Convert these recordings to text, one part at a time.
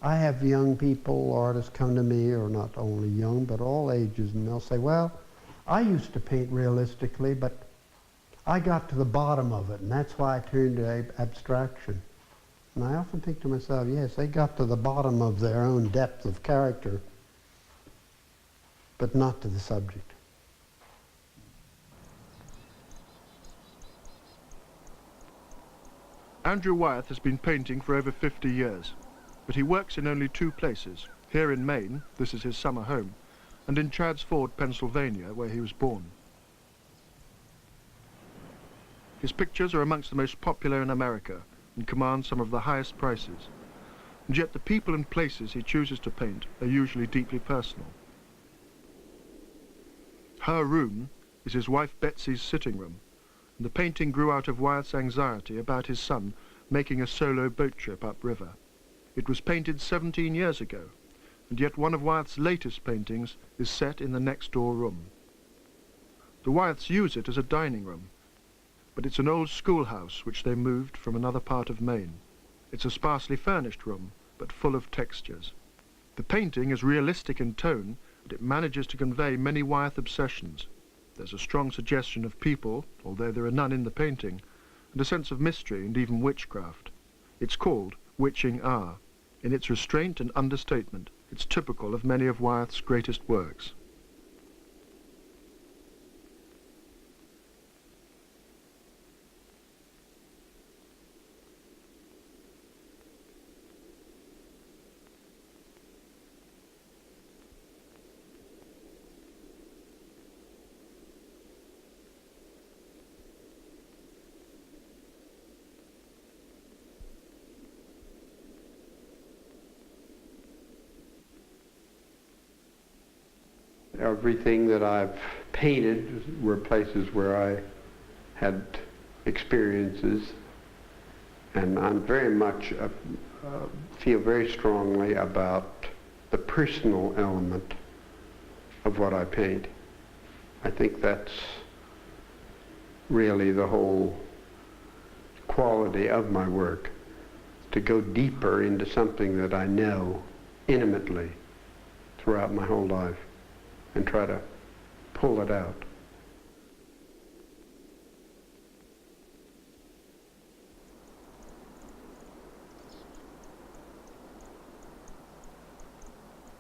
I have young people, artists come to me, or not only young, but all ages, and they'll say, well, I used to paint realistically, but I got to the bottom of it, and that's why I turned to abstraction. And I often think to myself, yes, they got to the bottom of their own depth of character, but not to the subject. Andrew Wyeth has been painting for over 50 years, but he works in only two places. Here in Maine, this is his summer home, and in Chadds Ford, Pennsylvania, where he was born. His pictures are amongst the most popular in America and command some of the highest prices. And yet the people and places he chooses to paint are usually deeply personal. Her room is his wife Betsy's sitting room, and the painting grew out of Wyeth's anxiety about his son making a solo boat trip upriver. It was painted 17 years ago, and yet one of Wyeth's latest paintings is set in the next door room. The Wyeths use it as a dining room, but it's an old schoolhouse which they moved from another part of Maine. It's a sparsely furnished room, but full of textures. The painting is realistic in tone, but it manages to convey many Wyeth obsessions. There's a strong suggestion of people, although there are none in the painting, and a sense of mystery and even witchcraft. It's called Witching Hour. In its restraint and understatement, it's typical of many of Wyeth's greatest works. Everything that I've painted were places where I had experiences, and I'm very much feel very strongly about the personal element of what I paint. I think that's really the whole quality of my work, to go deeper into something that I know intimately throughout my whole life and try to pull it out.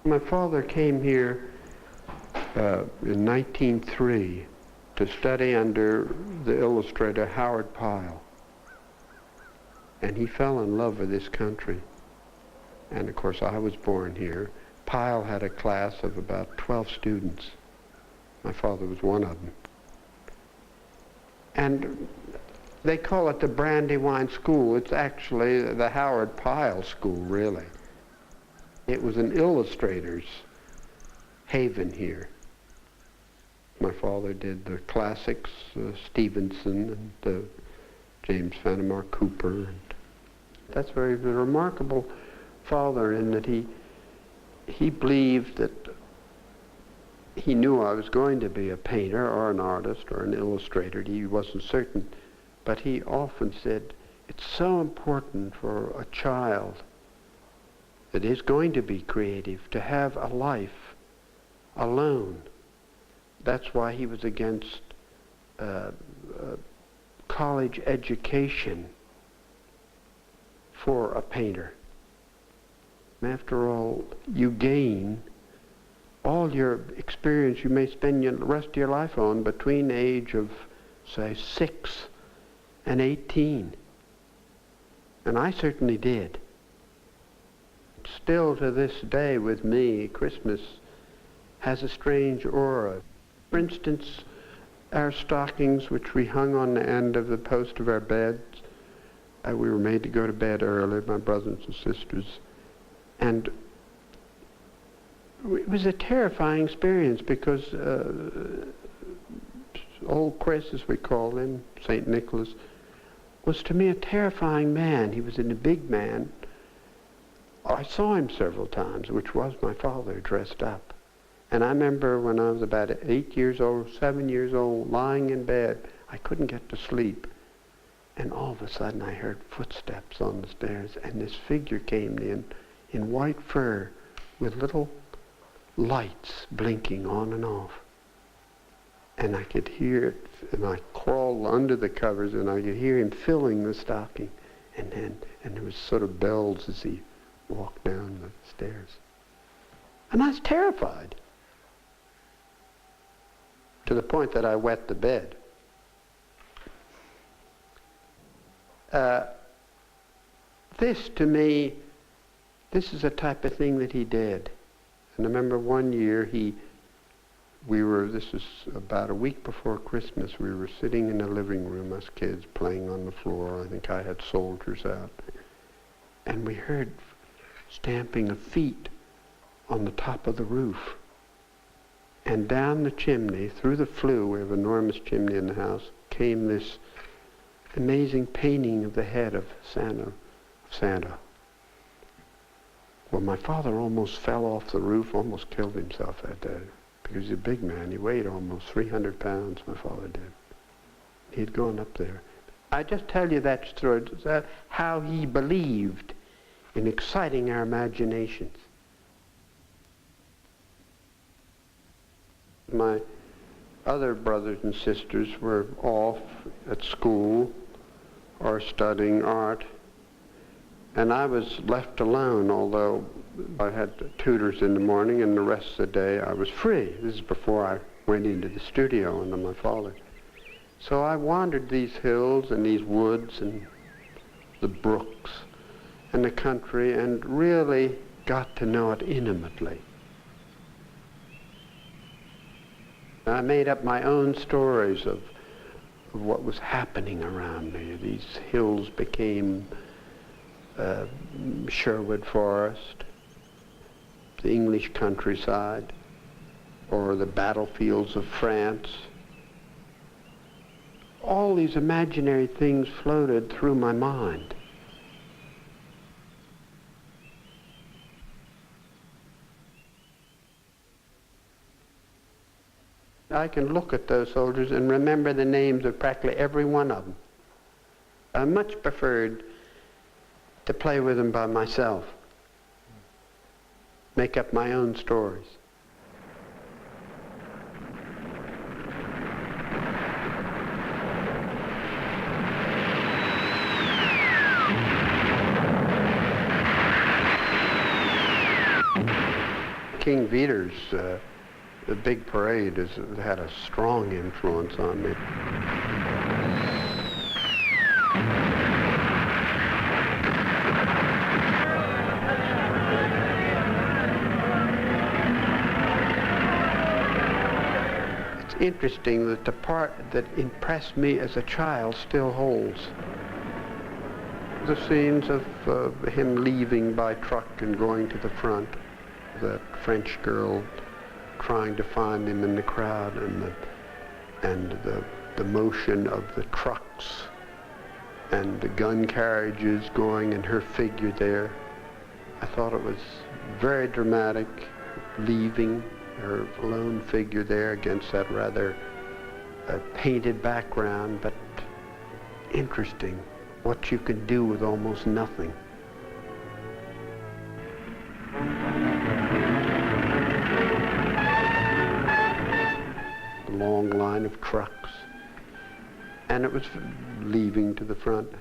My father came here in 1903 to study under the illustrator Howard Pyle, and he fell in love with this country. And of course I was born here. Pyle had a class of about 12 students. My father was one of them. And they call it the Brandywine School. It's actually the Howard Pyle School, really. It was an illustrator's haven here. My father did the classics, Stevenson and James Fenimore Cooper. And that's very remarkable father in that he believed that he knew I was going to be a painter or an artist or an illustrator. He wasn't certain, but he often said, it's so important for a child that is going to be creative to have a life alone. That's why he was against college education for a painter. After all, you gain all your experience you may spend the rest of your life on between the age of, say, 6 and 18. And I certainly did. Still to this day with me, Christmas has a strange aura. For instance, our stockings, which we hung on the end of the post of our beds, we were made to go to bed early, my brothers and sisters. And it was a terrifying experience because old Chris, as we called him, St. Nicholas, was to me a terrifying man. He was a big man. I saw him several times, which was my father dressed up. And I remember when I was about 8 years old, 7 years old, lying in bed, I couldn't get to sleep. And all of a sudden I heard footsteps on the stairs, and this figure came in in white fur with little lights blinking on and off. And I could hear it, and I crawled under the covers, and I could hear him filling the stocking. And there was sort of bells as he walked down the stairs. And I was terrified, to the point that I wet the bed. This, to me, this is a type of thing that he did. And I remember one year this was about a week before Christmas, we were sitting in the living room, us kids, playing on the floor. I think I had soldiers out. And we heard stamping of feet on the top of the roof. And down the chimney, through the flue, we have an enormous chimney in the house, came this amazing painting of the head of Santa. Well, my father almost fell off the roof, almost killed himself that day, because he's a big man. He weighed almost 300 pounds, my father did. He had gone up there. I just tell you that story, how he believed in exciting our imaginations. My other brothers and sisters were off at school or studying art, and I was left alone, although I had tutors in the morning, and the rest of the day I was free. This is before I went into the studio under my father. So I wandered these hills and these woods and the brooks and the country and really got to know it intimately. I made up my own stories of what was happening around me. These hills became Sherwood Forest, the English countryside, or the battlefields of France. All these imaginary things floated through my mind. I can look at those soldiers and remember the names of practically every one of them. I much preferred to play with them by myself, make up my own stories. King Vitor's the big parade has had a strong influence on me. It's interesting that the part that impressed me as a child still holds. The scenes of him leaving by truck and going to the front, that French girl trying to find him in the crowd, and the motion of the trucks and the gun carriages going and her figure there. I thought it was very dramatic, leaving her lone figure there against that rather painted background, but interesting what you can do with almost nothing. Long line of trucks, and it was leaving to the front.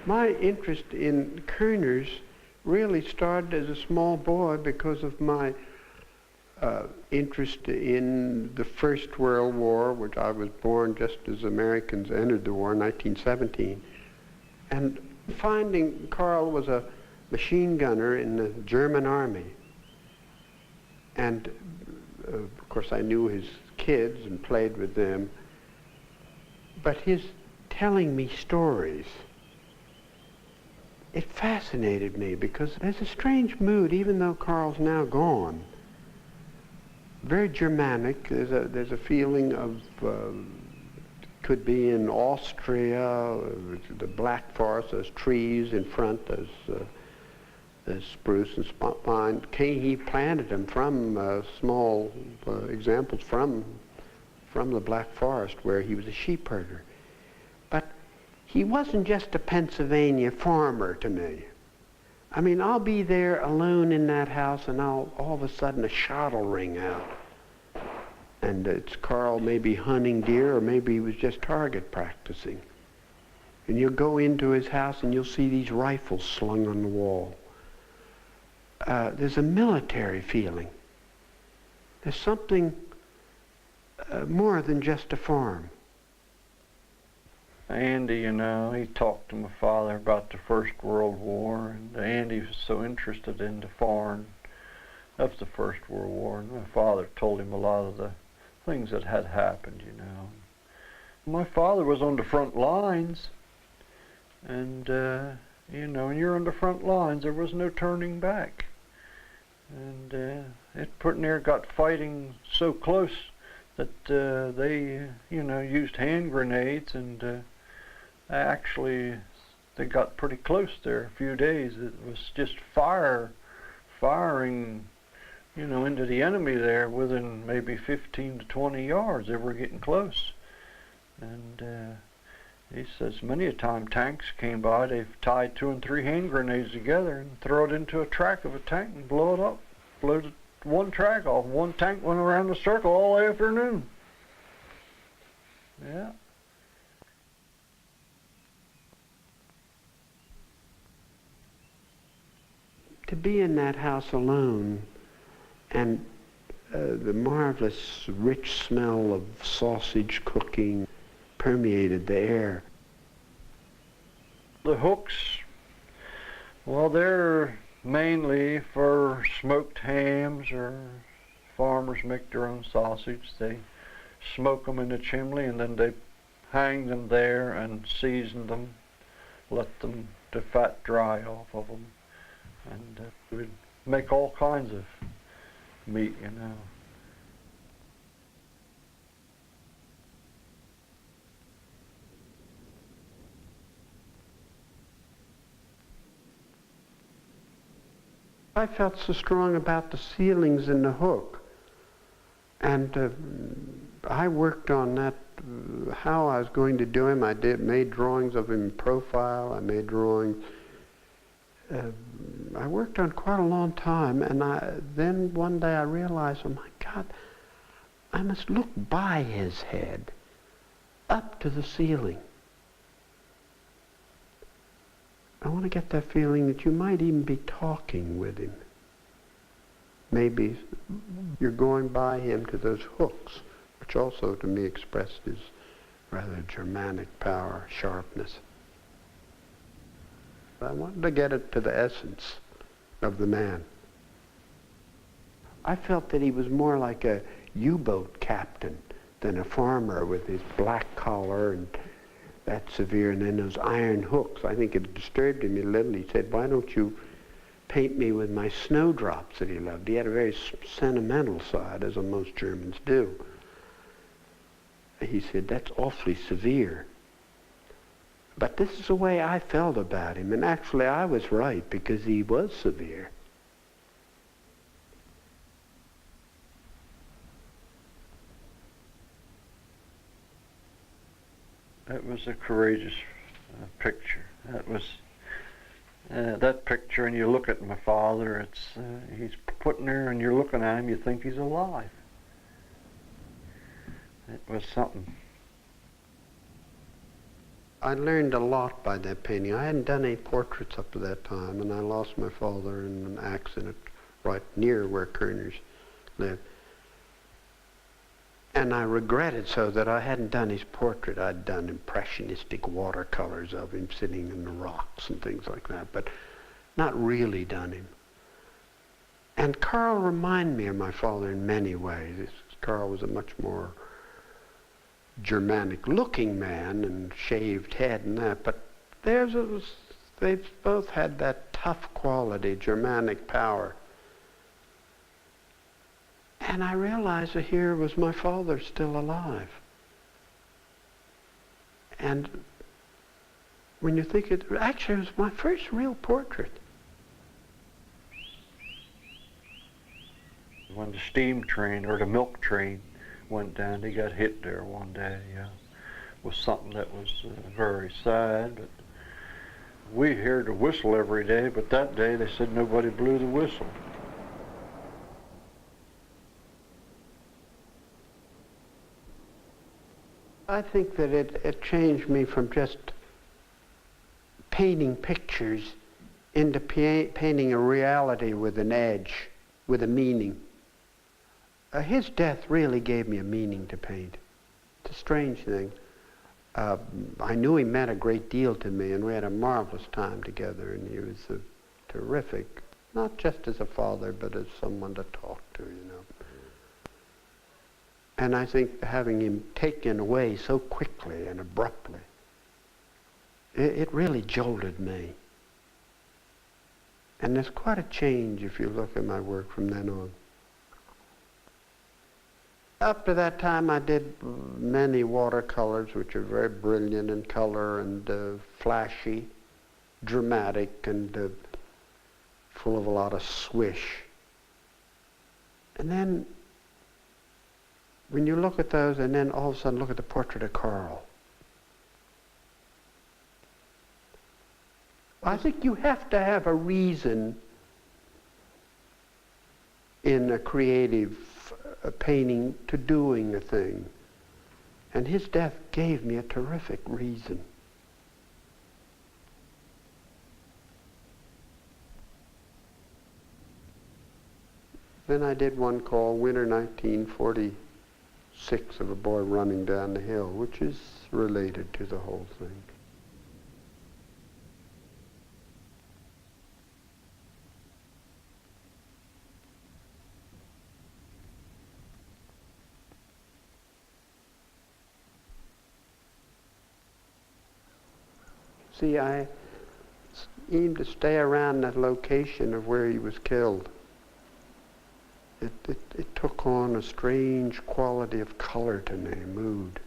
My interest in Kerners really started as a small boy because of my interest in the First World War, which I was born just as Americans entered the war in 1917. And finding Carl was a machine gunner in the German army. And of course I knew his kids and played with them. But his telling me stories, it fascinated me because there's a strange mood, even though Carl's now gone. Very Germanic. There's a feeling of could be in Austria, the Black Forest, those trees in front, those the spruce and pine. He planted them from small examples from the Black Forest, where he was a sheep herder. But he wasn't just a Pennsylvania farmer to me. I mean, I'll be there alone in that house, and all of a sudden a shot will ring out. And it's Carl maybe hunting deer, or maybe he was just target practicing. And you'll go into his house and you'll see these rifles slung on the wall. There's a military feeling. There's something more than just a farm. Andy, you know, he talked to my father about the First World War, and Andy was so interested in the foreign of the First World War, and my father told him a lot of the things that had happened, you know. My father was on the front lines, and you know, when you're on the front lines, there was no turning back. And it pretty near got fighting so close that they, you know, used hand grenades, and actually they got pretty close there a few days. It was just firing, you know, into the enemy there within maybe 15 to 20 yards. They were getting close. And he says many a time tanks came by, they've tied 2 and 3 hand grenades together and throw it into a track of a tank and blow it up. Blew one track off. One tank went around the circle all afternoon. Yeah. To be in that house alone, and the marvelous rich smell of sausage cooking permeated the air. The hooks, well, they're mainly for smoked hams, or farmers make their own sausage. They smoke them in the chimney, and then they hang them there and season them, let the fat dry off of them, and we'd make all kinds of meat, you know. I felt so strong about the ceilings and the hook, and I worked on that, how I was going to do him. I made drawings of him in profile. I made drawings. I worked on quite a long time, and then one day I realized, oh my God, I must look by his head up to the ceiling. I want to get that feeling that you might even be talking with him. Maybe you're going by him to those hooks, which also to me expressed his rather Germanic power, sharpness. I wanted to get it to the essence of the man. I felt that he was more like a U-boat captain than a farmer with his black collar and that severe, and then those iron hooks. I think it disturbed him a little. He said, why don't you paint me with my snowdrops that he loved? He had a very sentimental side, as most Germans do. He said, that's awfully severe. But this is the way I felt about him, and actually I was right, because he was severe. That was a courageous picture. That was that picture, and you look at my father. It's he's putting there, and you're looking at him. You think he's alive. It was something. I learned a lot by that painting. I hadn't done any portraits up to that time, and I lost my father in an accident right near where Kerner's lived. And I regretted so that I hadn't done his portrait. I'd done impressionistic watercolors of him sitting in the rocks and things like that, but not really done him. And Carl reminded me of my father in many ways. Carl was a much more Germanic-looking man and shaved head and that, but they've both had that tough quality, Germanic power. And I realized that here was my father still alive. And when you think actually it was my first real portrait. when the steam train or the milk train went down. He got hit there one day. Was something that was very sad. But we hear the whistle every day, but that day they said nobody blew the whistle. I think that it changed me from just painting pictures into painting a reality with an edge, with a meaning. His death really gave me a meaning to paint. It's a strange thing. I knew he meant a great deal to me, and we had a marvelous time together, and he was terrific, not just as a father, but as someone to talk to, you know. And I think having him taken away so quickly and abruptly, it really jolted me. And there's quite a change if you look at my work from then on. Up to that time, I did many watercolors, which are very brilliant in color and flashy, dramatic, and full of a lot of swish. And then, when you look at those, and then all of a sudden look at the portrait of Carl, I think you have to have a reason in a creative painting to doing a thing. And his death gave me a terrific reason. Then I did one called Winter 1946 of a boy running down the hill, which is related to the whole thing. See, I aimed to stay around that location of where he was killed. It took on a strange quality of color to me, mood,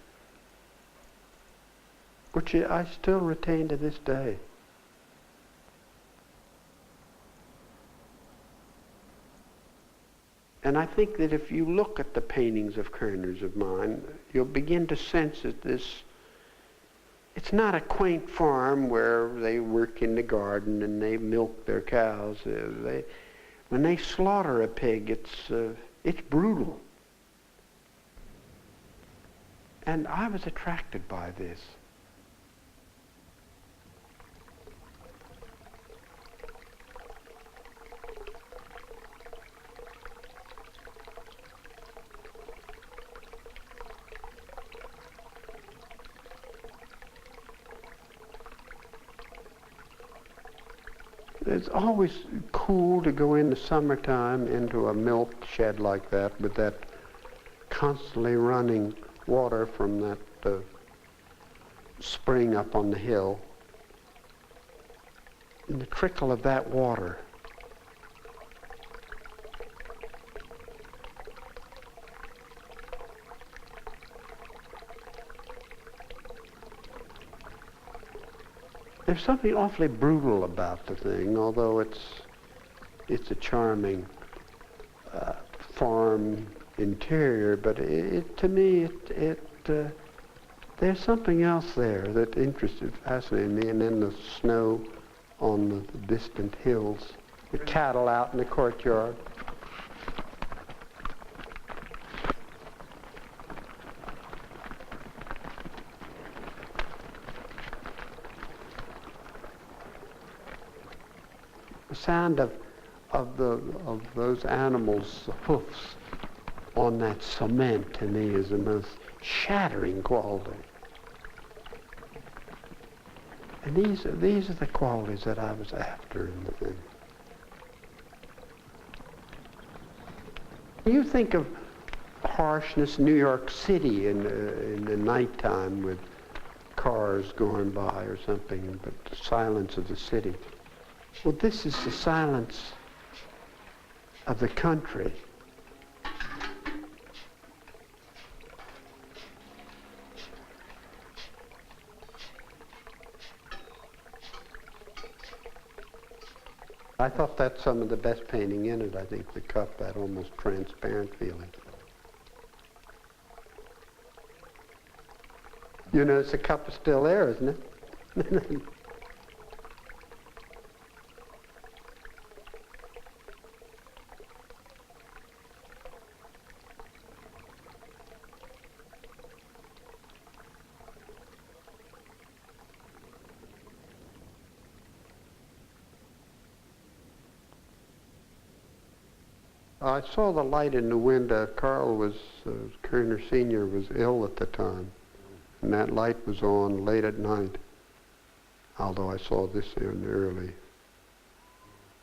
which I still retain to this day. And I think that if you look at the paintings of Kerner's of mine, you'll begin to sense that it's not a quaint farm where they work in the garden and they milk their cows. When they slaughter a pig, it's brutal. And I was attracted by this. It's always cool to go in the summertime into a milk shed like that with that constantly running water from that spring up on the hill. And the trickle of that water. There's something awfully brutal about the thing, although it's a charming farm interior. But to me, there's something else there that fascinated me. And then the snow on the distant hills, the cattle out in the courtyard. The sound of those animals' hoofs on that cement to me is the most shattering quality. And these are the qualities that I was after in the thing. You think of harshness, New York City in the nighttime with cars going by or something, but the silence of the city. Well, this is the silence of the country. I thought that's some of the best painting in it, I think, the cup, that almost transparent feeling. You notice the cup is still there, isn't it? I saw the light in the window. Carl was, Kerner Sr. was ill at the time, and that light was on late at night, although I saw this in the early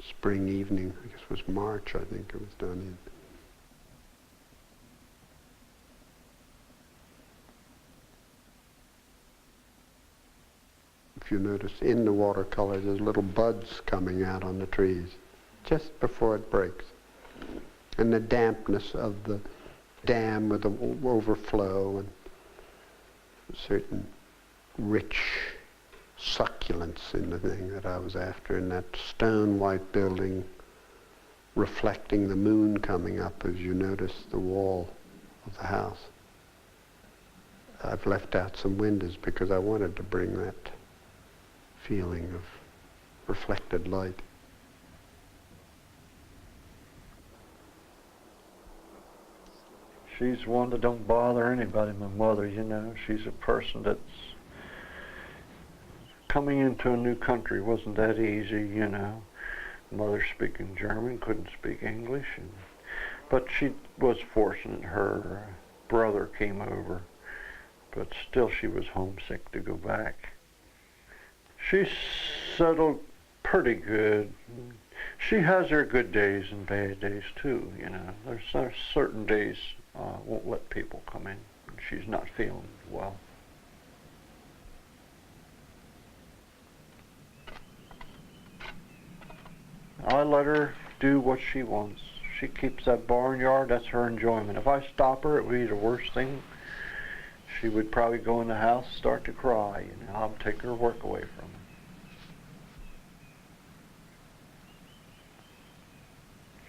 spring evening. I guess it was March, I think it was done in. If you notice in the watercolor, there's little buds coming out on the trees just before it breaks. And the dampness of the dam with the overflow and certain rich succulence in the thing that I was after, in that stone white building reflecting the moon coming up as you notice the wall of the house. I've left out some windows because I wanted to bring that feeling of reflected light. She's one that don't bother anybody, my mother, you know. She's a person that's coming into a new country wasn't that easy, you know. Mother speaking German, couldn't speak English, but she was fortunate. Her brother came over, but still she was homesick to go back. She settled pretty good. She has her good days and bad days too, you know. There's certain days won't let people come in. She's not feeling well. I let her do what she wants. She keeps that barnyard, that's her enjoyment. If I stop her, it would be the worst thing. She would probably go in the house, start to cry, you know. I'll take her work away from her.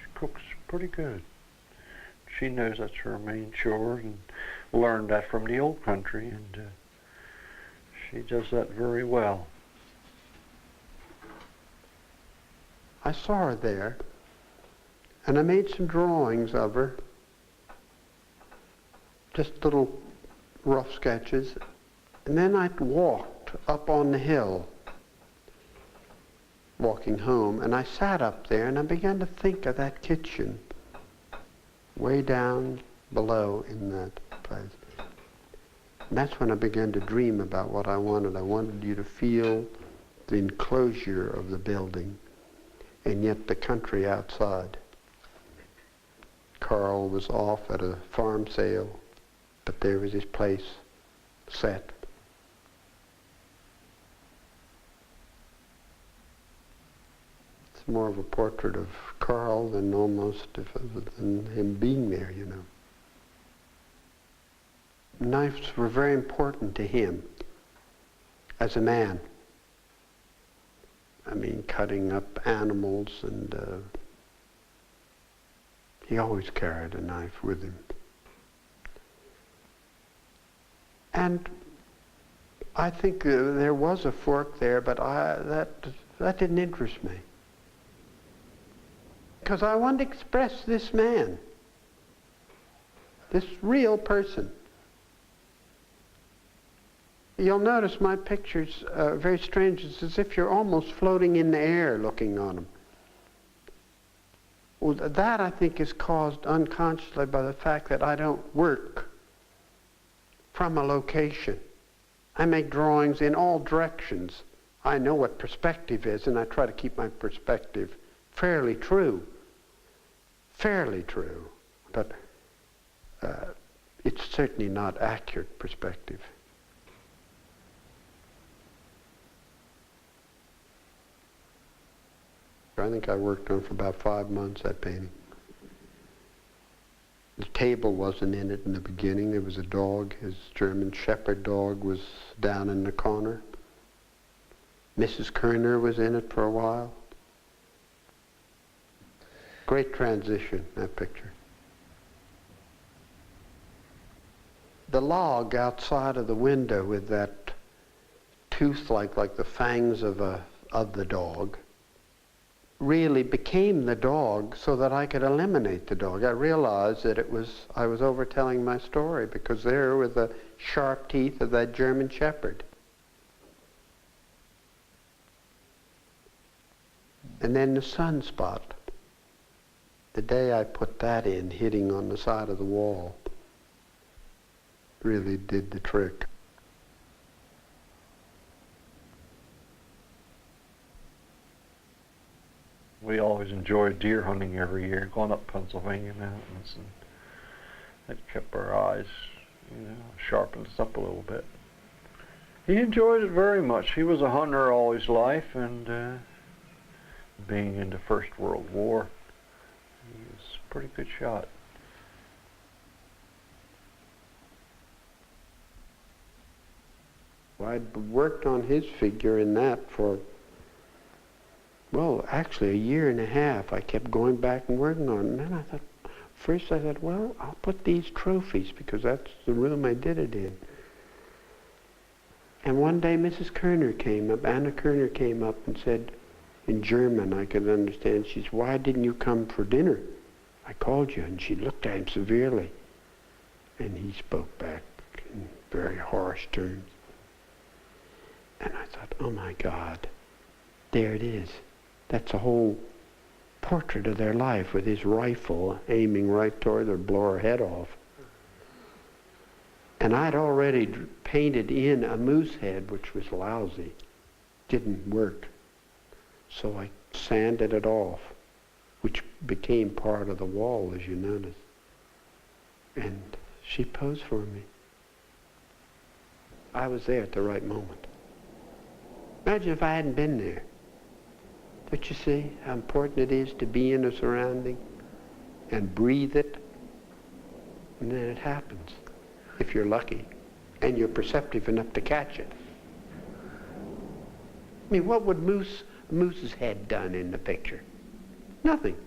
She cooks pretty good. She knows that's her main chore and learned that from the old country, and she does that very well. I saw her there, and I made some drawings of her, just little rough sketches, and then I walked up on the hill, walking home, and I sat up there and I began to think of that kitchen way down below in that place. And that's when I began to dream about what I wanted. I wanted you to feel the enclosure of the building and yet the country outside. Carl was off at a farm sale, but there was his place set. It's more of a portrait of Carl than almost than him being there, you know. Knives were very important to him as a man. I mean, cutting up animals, and he always carried a knife with him. And I think there was a fork there, but that didn't interest me. Because I wanted to express this man, this real person. You'll notice my pictures are very strange. It's as if you're almost floating in the air looking on them. Well, that, I think, is caused unconsciously by the fact that I don't work from a location. I make drawings in all directions. I know what perspective is, and I try to keep my perspective fairly true. Fairly true. But it's certainly not accurate perspective. I think I worked on it for about 5 months, that painting. The table wasn't in it in the beginning. There was a dog. His German Shepherd dog was down in the corner. Mrs. Kerner was in it for a while. Great transition, that picture. The log outside of the window with that tooth like the fangs of the dog really became the dog so that I could eliminate the dog. I realized that I was overtelling my story, because there were the sharp teeth of that German Shepherd. And then the sunspot. The day I put that in, hitting on the side of the wall, really did the trick. We always enjoyed deer hunting every year, going up Pennsylvania mountains, and it kept our eyes, sharpened us up a little bit. He enjoyed it very much. He was a hunter all his life, and being in the First World War, he was a pretty good shot. I'd worked on his figure in that for, well, actually a year and a half. I kept going back and working on it. And then I thought, well, I'll put these trophies, because that's the room I did it in. And one day Mrs. Kerner came up, Anna Kerner came up and said, in German I could understand, she said, "Why didn't you come for dinner? I called you." And she looked at him severely. And he spoke back in very harsh terms. And I thought, oh my God, there it is. That's a whole portrait of their life, with his rifle aiming right toward her, blow her head off. And I'd already painted in a moose head, which was lousy, didn't work. So I sanded it off, which became part of the wall, as you notice. And she posed for me. I was there at the right moment. Imagine if I hadn't been there. Don't you see how important it is to be in a surrounding and breathe it? And then it happens, if you're lucky and you're perceptive enough to catch it. I mean, what would Moose's head done in the picture? Nothing.